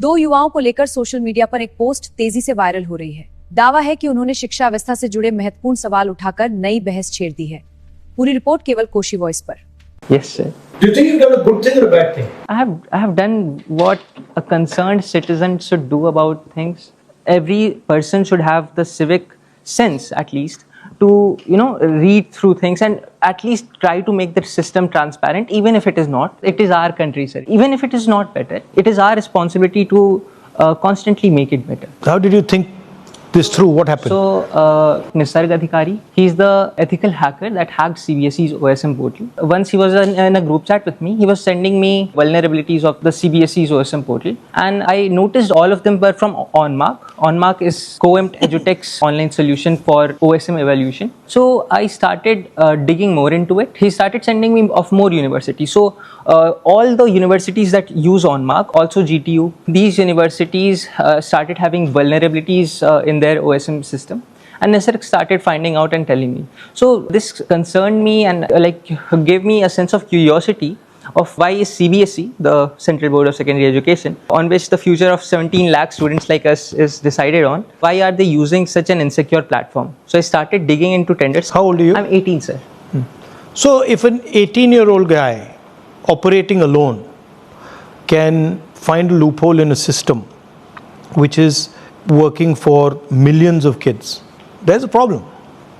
दो युवाओं को लेकर सोशल मीडिया पर एक पोस्ट तेजी से वायरल हो रही है। दावा है कि उन्होंने शिक्षा व्यवस्था से जुड़े महत्वपूर्ण सवाल उठाकर नई बहस छेड़ दी है। पूरी रिपोर्ट केवल कोशी वॉइस पर। Yes, sir. Do you think you've done a good thing or a bad thing? I have done what a concerned citizen should do about things. Every person should have the civic sense, at least, to read through things and at least try to make the system transparent, even if it is not. It is our country, sir. Even if it is not better, it is our responsibility to constantly make it better. How did you think this through? What happened? So, Nisarg Adhikari, he's the ethical hacker that hacked CBSE's OSM portal. Once he was in a group chat with me, he was sending me vulnerabilities of the CBSE's OSM portal, and I noticed all of them were from OnMark. OnMark is COEMT EduTech's online solution for OSM evaluation. So I started digging more into it. He started sending me of more universities. So all the universities that use OnMark, also GTU, these universities started having vulnerabilities in their OSM system. And Nisarg started finding out and telling me. So this concerned me and gave me a sense of curiosity of why is CBSE, the Central Board of Secondary Education, on which the future of 17 lakh students like us is decided on, why are they using such an insecure platform? So I started digging into tenders. How old are you? I'm 18, sir. So if an 18-year-old guy operating alone can find a loophole in a system which is working for millions of kids, there's a problem.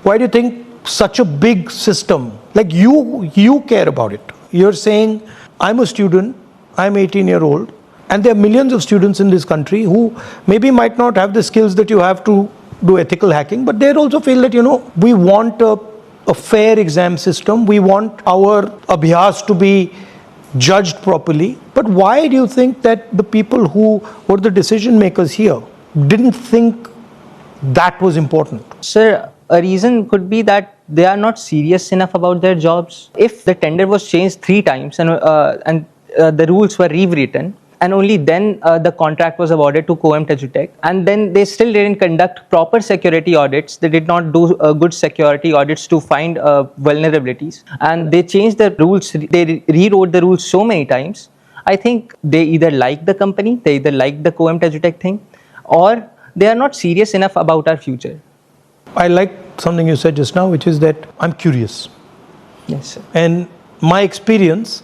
Why do you think such a big system, like you care about it? You're saying, I'm a student, I'm 18-year-old, and there are millions of students in this country who maybe might not have the skills that you have to do ethical hacking, but they also feel that, we want a fair exam system, we want our abhyas to be judged properly. But why do you think that the people who were the decision makers here didn't think that was important? Sir, a reason could be that they are not serious enough about their jobs. If the tender was changed 3 times and the rules were rewritten, and only then the contract was awarded to COEMT EduTech, and then they still didn't conduct proper security audits, they did not do good security audits to find vulnerabilities, and they changed the rules, they rewrote the rules so many times. I think they either like the company, they either like the COEMT EduTech thing, or they are not serious enough about our future. I like something you said just now, which is that I'm curious. Yes, sir. And my experience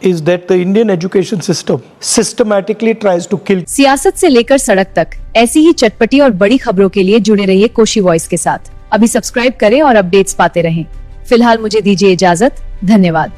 is that the Indian education system systematically tries to kill. सियासत से लेकर सड़क तक ऐसी ही चटपटी और बड़ी खबरों के लिए जुड़े रहिए कोशी वॉइस के साथ। अभी सब्सक्राइब करें और अपडेट्स पाते रहें। फिलहाल मुझे दीजिए इजाजत। धन्यवाद।